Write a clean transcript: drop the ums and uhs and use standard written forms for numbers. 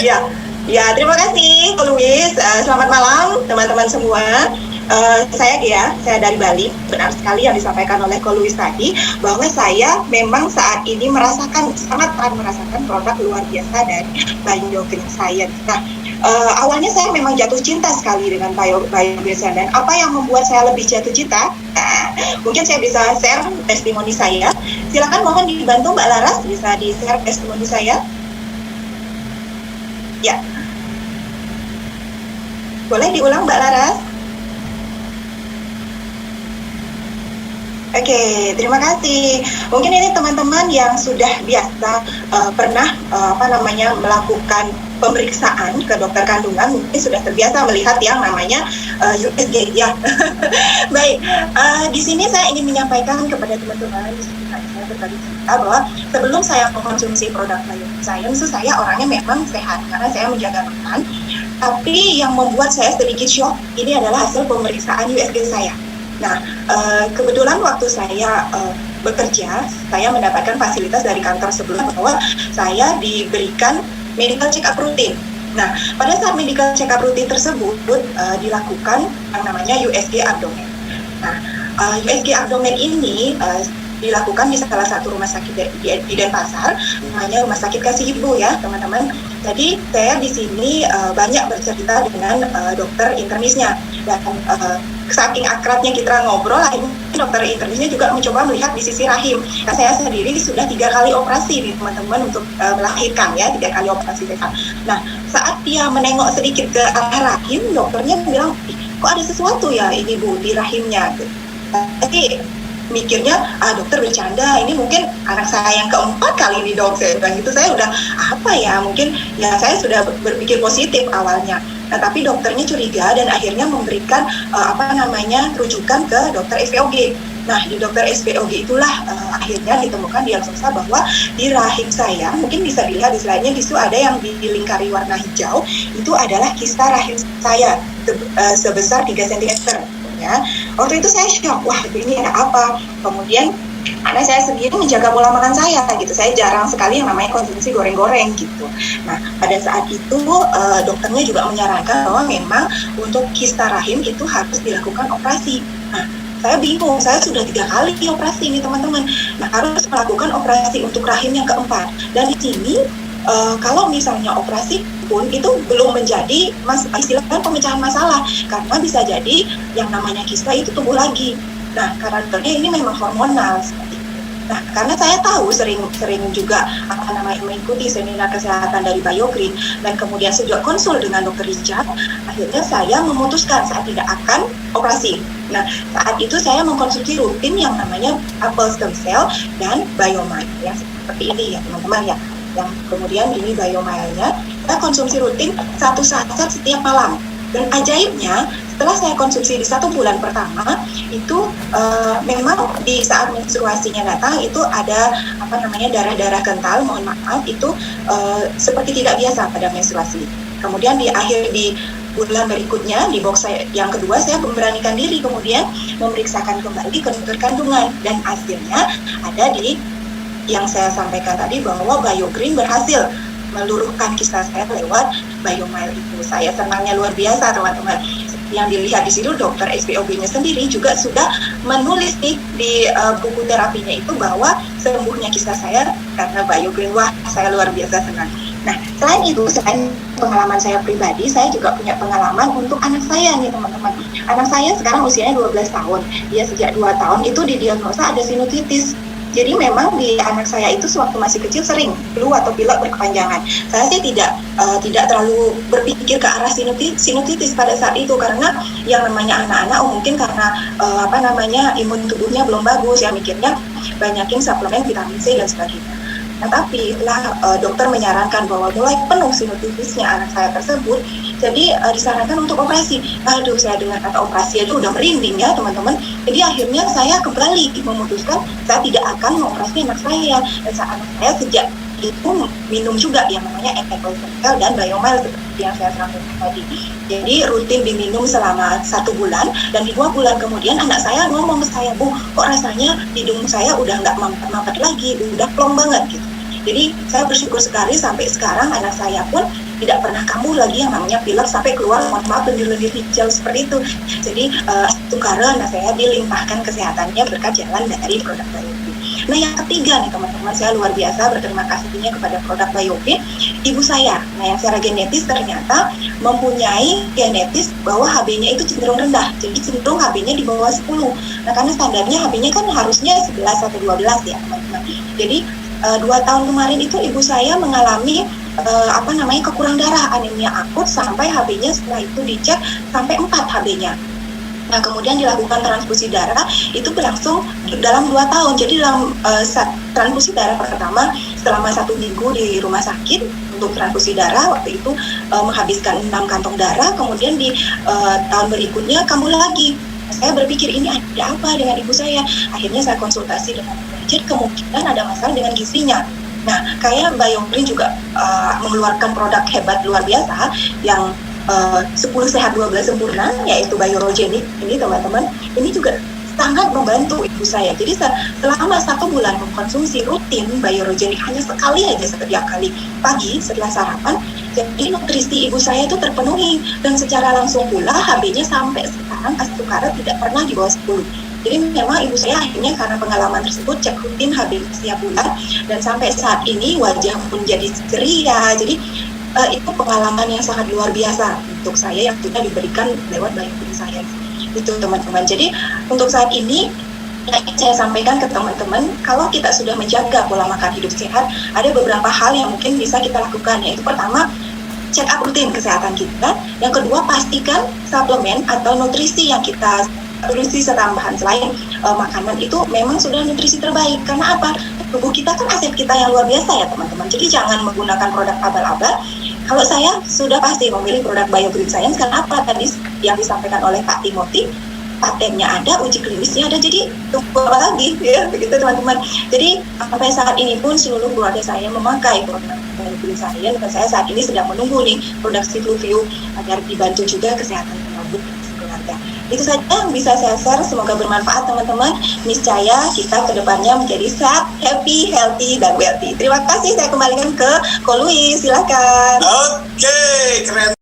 Ya, ya terima kasih Ko Luis. Selamat malam teman-teman semua. Saya Gia, saya dari Bali. Benar sekali yang disampaikan oleh Ko Luis tadi, bahwa saya memang saat ini sangat merasakan produk luar biasa dari Biogreen Science. Nah, awalnya saya memang jatuh cinta sekali dengan Biogreen Science. Dan apa yang membuat saya lebih jatuh cinta? Nah, mungkin saya bisa share testimoni saya. Silakan mohon dibantu Mbak Laras, bisa di-share testimoni saya. Ya, boleh diulang Mbak Laras? Oke, terima kasih. Mungkin ini teman-teman yang sudah biasa pernah melakukan pemeriksaan ke dokter kandungan, mungkin sudah terbiasa melihat yang namanya USG ya. Baik, di sini saya ingin menyampaikan kepada teman-teman di sini saya berbagi cerita bahwa sebelum saya mengkonsumsi produk Biogreen Science, saya orangnya memang sehat karena saya menjaga makan. Tapi yang membuat saya sedikit shock ini adalah hasil pemeriksaan USG saya. Nah, kebetulan waktu saya bekerja, saya mendapatkan fasilitas dari kantor sebelumnya bahwa saya diberikan medical check up rutin. Nah, pada saat medical check up rutin tersebut dilakukan yang namanya USG abdomen. Nah, USG abdomen ini dilakukan di salah satu rumah sakit di Denpasar, namanya Rumah Sakit Kasih Ibu ya, teman-teman. Jadi saya di sini banyak bercerita dengan dokter internisnya, dan saking akrabnya kita ngobrol, dokter internisnya juga mencoba melihat di sisi rahim. Nah, saya sendiri sudah 3 kali operasi nih teman-teman untuk melahirkan ya, 3 kali operasi besar. Nah, saat dia menengok sedikit ke arah rahim, dokternya bilang, kok ada sesuatu ya ini Bu di rahimnya. Jadi mikirnya, dokter bercanda, ini mungkin anak saya yang keempat kali ini dok, saya bilang gitu. Saya udah apa ya, mungkin ya saya sudah berpikir positif awalnya. Nah, tapi dokternya curiga dan akhirnya memberikan rujukan ke dokter SPOG. Nah, di dokter SPOG itulah akhirnya ditemukan diagnosa bahwa di rahim saya, mungkin bisa dilihat di slide-nya, di situ ada yang dilingkari warna hijau, itu adalah kista rahim saya sebesar 3 cm. Ya. Waktu itu saya shock, wah ini ada apa? Kemudian karena saya sendiri menjaga pola makan saya gitu, saya jarang sekali yang namanya konsumsi goreng-goreng gitu. Nah, pada saat itu dokternya juga menyarankan bahwa memang untuk kista rahim itu harus dilakukan operasi. Nah, saya bingung, saya sudah 3 kali operasi nih teman-teman. Nah, harus melakukan operasi untuk rahim yang keempat. Dan di sini kalau misalnya operasi pun itu belum menjadi istilahnya pemecahan masalah, karena bisa jadi yang namanya kista itu tumbuh lagi. Nah, karakternya ini memang hormonal seperti itu. Nah, karena saya tahu sering juga mengikuti seminar kesehatan dari Biogreen dan kemudian sejak konsul dengan dokter Richard, akhirnya saya memutuskan saya tidak akan operasi. Nah, saat itu saya mengkonsumsi rutin yang namanya apple stem cell dan biomine yang seperti ini ya teman-teman ya. Yang kemudian ini biomile-nya, saya konsumsi rutin 1 saat setiap malam. Dan ajaibnya, setelah saya konsumsi di 1 bulan pertama, itu memang di saat menstruasinya datang, itu ada darah-darah kental, mohon maaf, itu seperti tidak biasa pada menstruasi. Kemudian di bulan berikutnya, di box saya yang kedua, saya memberanikan diri kemudian memeriksakan kembali ke dokter kandungan. Dan hasilnya ada di yang saya sampaikan tadi bahwa Biogreen berhasil meluruhkan kista saya lewat biomile itu. Saya senangnya luar biasa teman-teman. Yang dilihat di situ dokter SPOG-nya sendiri juga sudah menulis nih di buku terapinya itu bahwa sembuhnya kista saya karena Biogreen. Wah, saya luar biasa senang. Nah, selain itu, selain pengalaman saya pribadi, saya juga punya pengalaman untuk anak saya nih teman-teman. Anak saya sekarang usianya 12 tahun. Dia sejak 2 tahun itu didiagnosa ada sinusitis. Jadi memang di anak saya itu sewaktu masih kecil sering flu atau pilek berkepanjangan. Saya sih tidak terlalu berpikir ke arah sinusitis pada saat itu, karena yang namanya anak-anak mungkin karena imun tubuhnya belum bagus ya, mikirnya banyakin suplemen vitamin C dan sebagainya. Nah, tapi setelah dokter menyarankan bahwa mulai penuh sinusitisnya anak saya tersebut, jadi disarankan untuk operasi. Aduh, saya dengar kata operasi aja udah merinding ya teman-teman. Jadi akhirnya saya kembali memutuskan saya tidak akan mengoperasi anak saya. Dan anak saya sejak itu minum juga yang namanya apple stem cell dan biomile seperti yang saya sampaikan tadi. Jadi rutin diminum selama 1 bulan, dan di 2 bulan kemudian anak saya ngomong ke saya, Bu, kok rasanya hidung saya udah nggak mampet lagi, udah plong banget gitu. Jadi saya bersyukur sekali sampai sekarang anak saya pun tidak pernah kambuh lagi yang namanya pilek sampai keluar, mohon maaf, lendir-lendir hijau seperti itu. Jadi karena saya dilimpahkan kesehatannya berkat jalan dari produk Biofit. Nah, yang ketiga nih teman-teman, saya luar biasa berterima kasihnya kepada produk Biofit. Ibu saya, nah yang secara genetis ternyata mempunyai genetis bahwa HB-nya itu cenderung rendah, jadi cenderung HB-nya di bawah 10. Nah, karena standarnya HB-nya kan harusnya 11 atau 12 ya teman-teman. Jadi 2 tahun kemarin itu ibu saya mengalami kekurang darah, anemia akut, sampai HB-nya setelah itu dicek sampai 4 HB-nya. Nah, kemudian dilakukan transfusi darah, itu berlangsung dalam 2 tahun. Jadi dalam transfusi darah pertama selama 1 minggu di rumah sakit untuk transfusi darah, waktu itu menghabiskan 6 kantong darah. Kemudian di tahun berikutnya kambuh lagi. Saya berpikir ini ada apa dengan ibu saya. Akhirnya saya konsultasi dengan manajer, kemungkinan ada masalah dengan gizinya. Nah, kayak Biofit juga mengeluarkan produk hebat luar biasa yang 10 sehat 12 sempurna, yaitu Biorogenic ini teman-teman. Ini juga sangat membantu ibu saya. Jadi selama 1 bulan mengkonsumsi rutin Biorogenic hanya sekali aja, setiap kali pagi setelah sarapan, jadi nutrisi ibu saya itu terpenuhi, dan secara langsung pula HB-nya sampai sekarang Astukara tidak pernah di bawah 10. Jadi memang ibu saya akhirnya karena pengalaman tersebut cek rutin HB setiap bulan, dan sampai saat ini wajah pun jadi ceria. Jadi itu pengalaman yang sangat luar biasa untuk saya yang sudah diberikan lewat Biofit saya. Itu teman-teman. Jadi untuk saat ini saya sampaikan ke teman-teman, kalau kita sudah menjaga pola makan hidup sehat, ada beberapa hal yang mungkin bisa kita lakukan, yaitu pertama, check up rutin kesehatan kita. Yang kedua, pastikan suplemen atau nutrisi yang kita nutrisi tambahan selain makanan itu memang sudah nutrisi terbaik. Karena apa? Tubuh kita kan aset kita yang luar biasa ya teman-teman. Jadi jangan menggunakan produk abal-abal. Kalau saya sudah pasti memilih produk Biofit Science. Karena apa? Tadi yang disampaikan oleh Pak Timothy, patennya ada, uji klinisnya ada, jadi tunggu apa lagi ya, begitu teman-teman. Jadi sampai saat ini pun seluruh keluarga saya memakai produk Biofit Science, dan saya saat ini sedang menunggu nih produk Civuview agar dibantu juga kesehatan keluarga. Itu saja yang bisa saya share, semoga bermanfaat teman-teman. Niscaya kita kedepannya menjadi sehat, happy, healthy, dan wealthy. Terima kasih, saya kembalikan ke Ko Louis, silakan. Oke, keren.